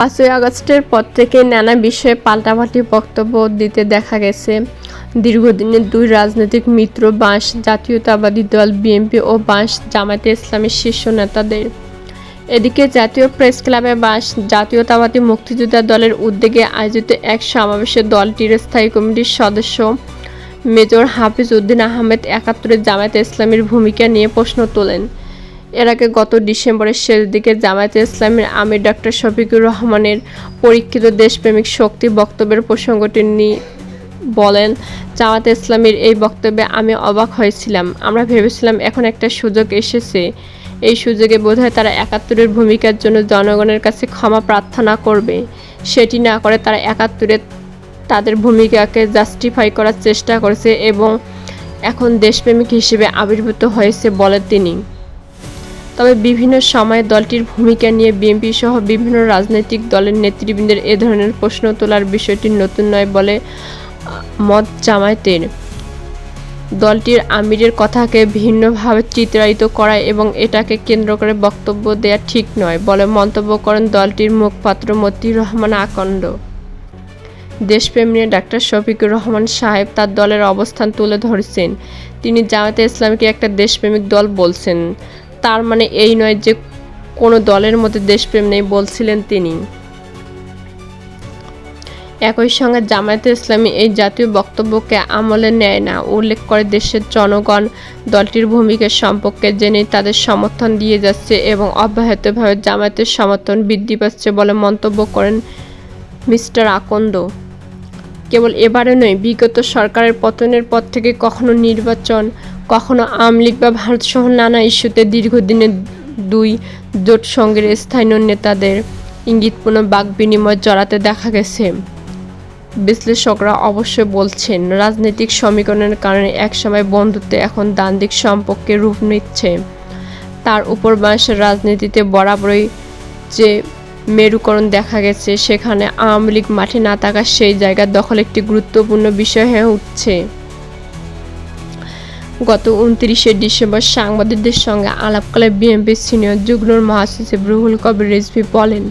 ৫ই আগস্টের পর থেকে নানা বিষয়ে পাল্টাপাল্টি বক্তব্য দিতে দেখা গেছে দীর্ঘদিনের দুই রাজনৈতিক মিত্র বাঁশ জাতীয়তাবাদী দল বিএনপি ও বাঁশ জামায়াতে ইসলামীর শীর্ষ নেতাদের। এদিকে জাতীয় প্রেস ক্লাবে বাঁশ জাতীয়তাবাদী মুক্তিযোদ্ধা দলের উদ্যোগে আয়োজিত এক সমাবেশে দলটির স্থায়ী কমিটির সদস্য মেজর হাফিজ উদ্দিন আহমেদ ৭১ জামায়াতে ইসলামীর ভূমিকা নিয়ে প্রশ্ন তোলেন। এর আগে গত ডিসেম্বরের শেষ দিকে জামায়াতে ইসলামীর আমির ডক্টর শফিকুর রহমানের পরীক্ষিত দেশপ্রেমিক শক্তি বক্তব্যের প্রসঙ্গটি নিয়ে বলেন, জামায়াতে ইসলামীর এই বক্তব্যে আমি অবাক হয়েছিলাম। আমরা ভেবেছিলাম এখন একটা সুযোগ এসেছে, এই সুযোগে বোধহয় তারা ৭১-এর ভূমিকার জন্য জনগণের কাছে ক্ষমা প্রার্থনা করবে। সেটি না করে তারা ৭১-এ তাদের ভূমিকাকে জাস্টিফাই করার চেষ্টা করেছে এবং এখন দেশপ্রেমিক হিসেবে আবির্ভূত হয়েছে বলে তিনি। তবে বিভিন্ন সময়ে দলটির ভূমিকা নিয়ে বিএনপি সহ বিভিন্ন রাজনৈতিক দলের নেতৃবৃন্দের এ ধরনের প্রশ্ন তোলার বিষয়টি নতুন নয় বলে মত জামায়াতের। দলটির আমিরের কথাকে ভিন্নভাবে চিত্রায়িত করা এবং এটাকে কেন্দ্র করে বক্তব্য দেয়া ঠিক নয় বলে মন্তব্য করেন দলটির মুখপাত্র মতিউর রহমান আকন্দ। দেশপ্রেম নিয়ে ডাক্তার শফিকুর রহমান সাহেব তার দলের অবস্থান তুলে ধরেছেন। তিনি জামায়াতে ইসলামীকে একটা দেশপ্রেমিক দল বলছেন, তার মানে এই নয় যে কোনো দলের মধ্যে দেশপ্রেম নেই বলছিলেন তিনি। একই সঙ্গে জামায়াতে ইসলামী এই জাতীয় বক্তব্যকে আমলে নেয় না উল্লেখ করে দেশের জনগণ দলটির ভূমিকা সম্পর্কে জেনে তাদের সমর্থন দিয়ে যাচ্ছে এবং অব্যাহতভাবে জামায়াতের সমর্থন বৃদ্ধি পাচ্ছে বলে মন্তব্য করেন মিস্টার আকন্দ। কেবল এবারে নয়, বিগত সরকারের পতনের পর থেকে কখনো নির্বাচন, কখনো আওয়ামী লীগ বা ভারতসহ নানা ইস্যুতে দীর্ঘদিনের দুই জোট সঙ্গের স্থানীয় নেতাদের ইঙ্গিতপূর্ণ বাকবিনিময় জড়াতে দেখা গেছে। বিশ্লেষকরা অবশ্যই বলছেন, রাজনৈতিক সমীকরণের কারণে একসময় বন্ধুত্ব এখন দ্বান্দ্বিক সম্পর্কে রূপ নিচ্ছে। তার উপর বাংলাদেশের রাজনীতিতে বরাবরই যে মেরুকরণ দেখা গেছে, সেখানে আওয়ামী লীগ মাঠে না থাকা সেই জায়গা দখল একটি গুরুত্বপূর্ণ বিষয় হয়ে উঠছে। গত ২৯শে ডিসেম্বর সাংবাদিকদের সঙ্গে আলাপকালে বিএনপির সিনিয়র যুগ্ম মহাসচিব রুহুল কবির রিজভী বলেন,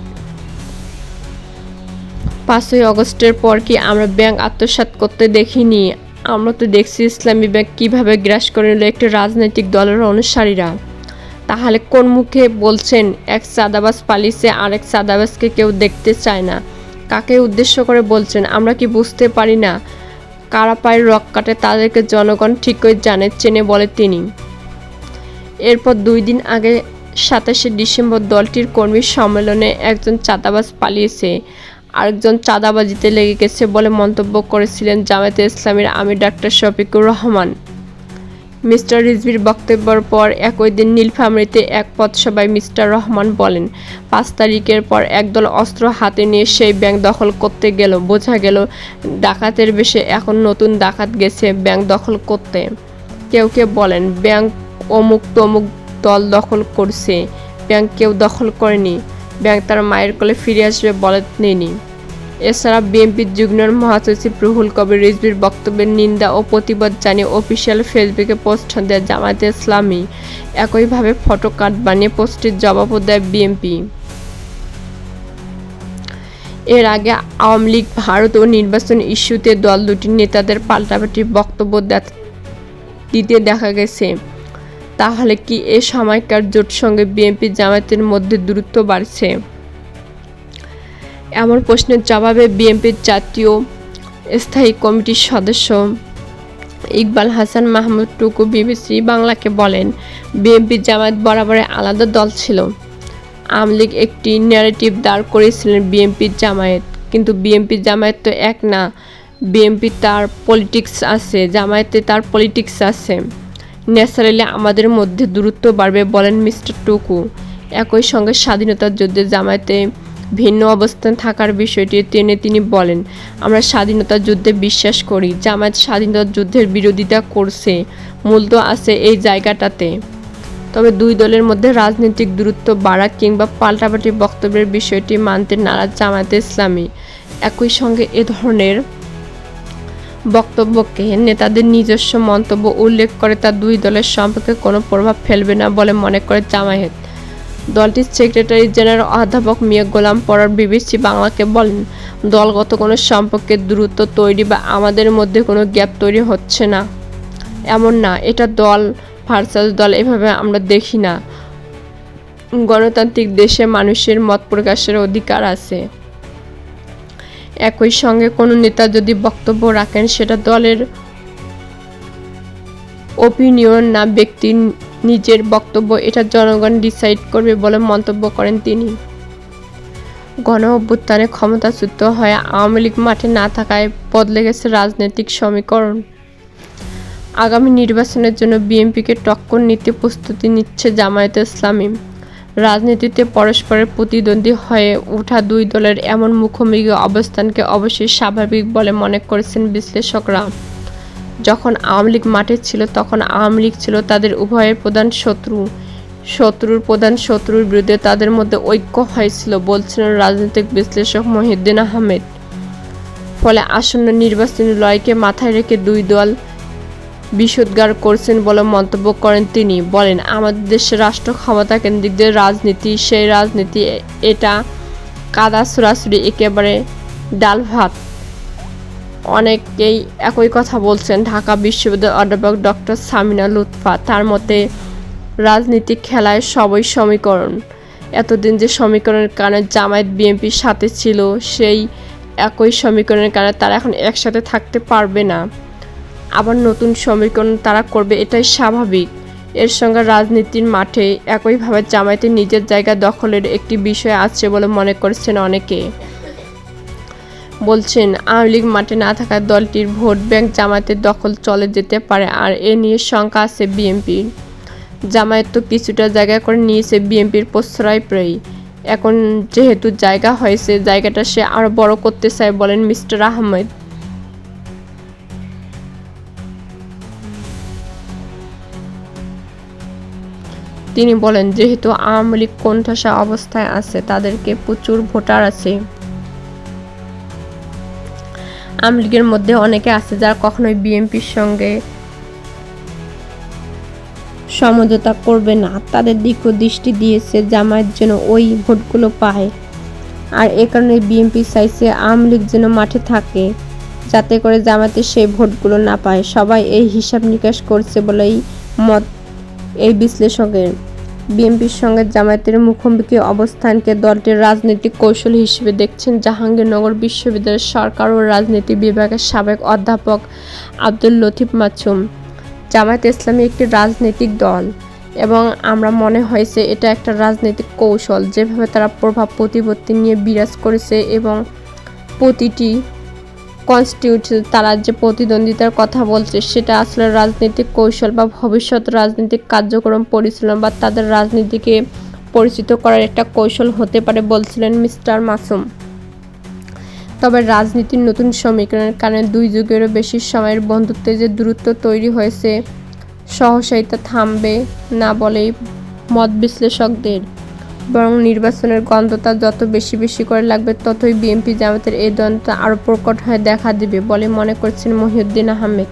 ৫ই আগস্টের পর কি আমরা ব্যাংক আত্মসাৎ করতে দেখিনি? আমরা তো দেখছি ইসলামী ব্যাংক কীভাবে গ্রাস করে নিল একটি রাজনৈতিক দলের অনুসারীরা। তাহলে কোন মুখে বলছেন এক চাঁদাবাজ পালিয়েছে আরেক চাঁদাবাজকে কেউ দেখতে চায় না? কাকে উদ্দেশ্য করে বলছেন আমরা কি বুঝতে পারি না? কারা পায়ের রক কাটে তাদেরকে জনগণ ঠিকই জানে, চেনে বলে তিনি। এরপর ২ দিন আগে ২৭শে ডিসেম্বর দলটির কর্মী সম্মেলনে একজন চাঁদাবাজ পালিয়েছে, আরেকজন চাঁদাবাজিতে লেগে গেছে বলে মন্তব্য করেছিলেন জামায়াতে ইসলামীর আমির ডাক্তার শফিকুর রহমান। মিস্টার রিজভীর বক্তব্যের পর একই দিন নীলফামারীতে এক পথসভায় মিস্টার রহমান বলেন, ৫ তারিখের পর একদল অস্ত্র হাতে নিয়ে সেই ব্যাংক দখল করতে গেল। বোঝা গেল ডাকাতের বেশে এখন নতুন ডাকাত গেছে ব্যাংক দখল করতে। কেউ কেউ বলেন ব্যাংক অমুক তমুক দল দখল করছে, ব্যাংক কেউ দখল করেনি, ব্যাংক তার মায়ের কোলে ফিরে আসবে বলেননি। এছাড়া বিএনপির যুগ্ম মহাসচিব রুহুল কবির রিজভীর বক্তব্যের নিন্দা ও প্রতিবাদ জানিয়ে অফিসিয়াল ফেসবুকে পোস্ট দেয় জামায়াতে ইসলামী। একইভাবে ফটো কার্ড বানিয়ে পোস্টের জবাবও দেয় বিএনপি। এর আগে আওয়ামী লীগ ভারত ও নির্বাচন ইস্যুতে দল দুটির নেতাদের পাল্টাপাল্টি বক্তব্য দিতে দেখা গেছে। তাহলে কি এ সময়কার জোট সঙ্গে বিএনপি জামায়াতের মধ্যে দূরত্ব বাড়ছে? এমন প্রশ্নের জবাবে বিএনপির জাতীয় স্থায়ী কমিটির সদস্য ইকবাল হাসান মাহমুদ টুকু বিবিসি বাংলাকে বলেন, বিএনপি জামায়াত বরাবরই আলাদা দল ছিল। আওয়ামী লীগ একটি ন্যারেটিভ দাঁড় করেছিলেন বিএনপির জামায়াত, কিন্তু বিএনপি জামায়াত তো এক না। বিএনপি তার পলিটিক্স আছে, জামায়াতে তার পলিটিক্স আছে। ন্যাচারালি আমাদের মধ্যে দূরত্ব বাড়বে বলেন মিস্টার টুকু। একই সঙ্গে স্বাধীনতার যুদ্ধে জামায়াতে ভিন্ন অবস্থান থাকার বিষয়টি টেনে তিনি বলেন, আমরা স্বাধীনতা যুদ্ধে বিশ্বাস করি, জামায়াত স্বাধীনতা যুদ্ধের বিরোধিতা করছে, মূলত আছে এই জায়গাটাতে। তবে দুই দলের মধ্যে রাজনৈতিক দূরত্ব বাড়া কিংবা পাল্টাপাল্টি বক্তব্যের বিষয়টি মানতে নারাজ জামায়াতে ইসলামী। একই সঙ্গে এ ধরনের বক্তব্যকে নেতাদের নিজস্ব মন্তব্য উল্লেখ করে তা দুই দলের সম্পর্কে কোনো প্রভাব ফেলবে না বলে মনে করে জামায়াত। দলটির সেক্রেটারি জেনারেল অধ্যাপক মিয়া গোলাম পরার বিবিসি বাংলাকে বলেন, দলগত কোনো সম্পর্কের দূরত্ব তৈরি বা আমাদের মধ্যে কোনো গ্যাপ তৈরি হচ্ছে না, এমন না। এটা দল ভার্সাস দল, এভাবে আমরা দেখি না। গণতান্ত্রিক দেশে মানুষের মত প্রকাশের অধিকার আছে। একই সঙ্গে কোনো নেতা যদি বক্তব্য রাখেন, সেটা দলের ওপিনিয়ন না ব্যক্তির নিজের বক্তব্য, এটা জনগণ ডিসাইড করবে বলে মন্তব্য করেন তিনি। গণ অভ্যুত্থানে ক্ষমতাচ্যুত হয়ে আওয়ামী লীগ মাঠে না থাকায় বদলে গেছে রাজনৈতিক সমীকরণ। আগামী নির্বাচনের জন্য বিএনপিকে টক্কর নিতে প্রস্তুতি নিচ্ছে জামায়াতে ইসলামী। রাজনীতিতে পরস্পরের প্রতিদ্বন্দ্বী হয়ে ওঠা দুই দলের এমন মুখোমুখি অবস্থানকে অবশ্যই স্বাভাবিক বলে মনে করছেন বিশ্লেষকরা। যখন আওয়ামী লীগ মাঠে ছিল, তখন আওয়ামী লীগ ছিল তাদের উভয়ের প্রধান শত্রু। প্রধান শত্রুর বিরুদ্ধে তাদের মধ্যে ঐক্য হয়েছিল, বলছিলেন রাজনৈতিক বিশ্লেষক মহিউদ্দিন আহমেদ। ফলে আসন্ন নির্বাচনী লড়াইকে মাথায় রেখে দুই দল বিষোদ্গার করছেন বলে মন্তব্য করেন তিনি। বলেন, আমাদের দেশের রাষ্ট্র ক্ষমতা কেন্দ্রিক যে রাজনীতি, সেই রাজনীতি এটা কাদা ছোড়াছুড়ি, একেবারে ডাল ভাত। অনেকেই একই কথা বলছেন। ঢাকা বিশ্ববিদ্যালয়ের অধ্যাপক ডক্টর সামিনা লুৎফা, তার মতে রাজনীতিক খেলায় সবই সমীকরণ। এতদিন যে সমীকরণের কারণে জামায়াত বিএনপির সাথে ছিল, সেই একই সমীকরণের কারণে তারা এখন একসাথে থাকতে পারবে না। আবার নতুন সমীকরণ তারা করবে, এটাই স্বাভাবিক। এর সঙ্গে রাজনীতির মাঠে একইভাবে জামায়াতের নিজের জায়গা দখলের একটি বিষয় আছে বলে মনে করছেন অনেকে। বলছেন, আওয়ামী লীগ মাঠে না থাকায় দলটির ভোট ব্যাংক জামায়াতের দখল চলে যেতে পারে, আর এ নিয়ে শঙ্কা আছে বিএনপির। জামায়াত তো কিছুটা জায়গা করে নিয়েছে বিএনপির প্রশ্রয়প্রায়ী। এখন যেহেতু জায়গা হয়েছে, জায়গাটা সে আরও বড় করতে চায় বলেন মিস্টার আহমেদ। তিনি বলেন, যেহেতু আওয়ামী লীগ কোণঠাসা অবস্থায় আছে, তাদেরকে প্রচুর ভোটার আছে। আওয়ামী লীগের মধ্যে অনেকে আছে যারা কখনোই বিএনপির সঙ্গে সমঝোতা করবে না। তাদের দিকেও দৃষ্টি দিয়েছে জামায়াত যেন ওই ভোটগুলো পায়। আর এ কারণে বিএনপি চাইছে আওয়ামী লীগ যেন মাঠে থাকে, যাতে করে জামায়াতের সেই ভোটগুলো না পায়। সবাই এই হিসাব নিকাশ করছে বলেই মত এই বিশ্লেষকের। বিএনপির সঙ্গে জামায়াতের মুখোমুখি অবস্থানকে দলটির রাজনৈতিক কৌশল হিসেবে দেখছেন জাহাঙ্গীরনগর বিশ্ববিদ্যালয়ের সরকার ও রাজনীতি বিভাগের সাবেক অধ্যাপক আব্দুল লতিফ মাসুম। জামায়াতে ইসলামী একটি রাজনৈতিক দল এবং আমরা মনে হয়েছে এটা একটা রাজনৈতিক কৌশল। যেভাবে তারা প্রভাব প্রতিপত্তি নিয়ে বিরাজ করেছে এবং প্রতিটি কনস্টিটিউশন তারা যে প্রতিদ্বন্দ্বিতার কথা বলছে, সেটা আসলে রাজনৈতিক কৌশল বা ভবিষ্যৎ রাজনৈতিক কার্যক্রম পরিচালনা বা তাদের রাজনীতিকে পরিচিত করার একটা কৌশল হতে পারে বলছিলেন মিস্টার মাসুম। তবে রাজনীতির নতুন সমীকরণের কারণে দুই যুগেরও বেশি সময়ের বন্ধুত্বে যে দূরত্ব তৈরি হয়েছে, সহসাই তা থামবে না বলেই মত বিশ্লেষকদের। বরং নির্বাচনের গন্ধটা যত বেশি করে লাগবে, ততই বিএনপি জামায়াতের এই দ্বন্দ্ব আরও প্রকট হয়ে দেখা দিবে বলে মনে করছেন মহিউদ্দিন আহমেদ।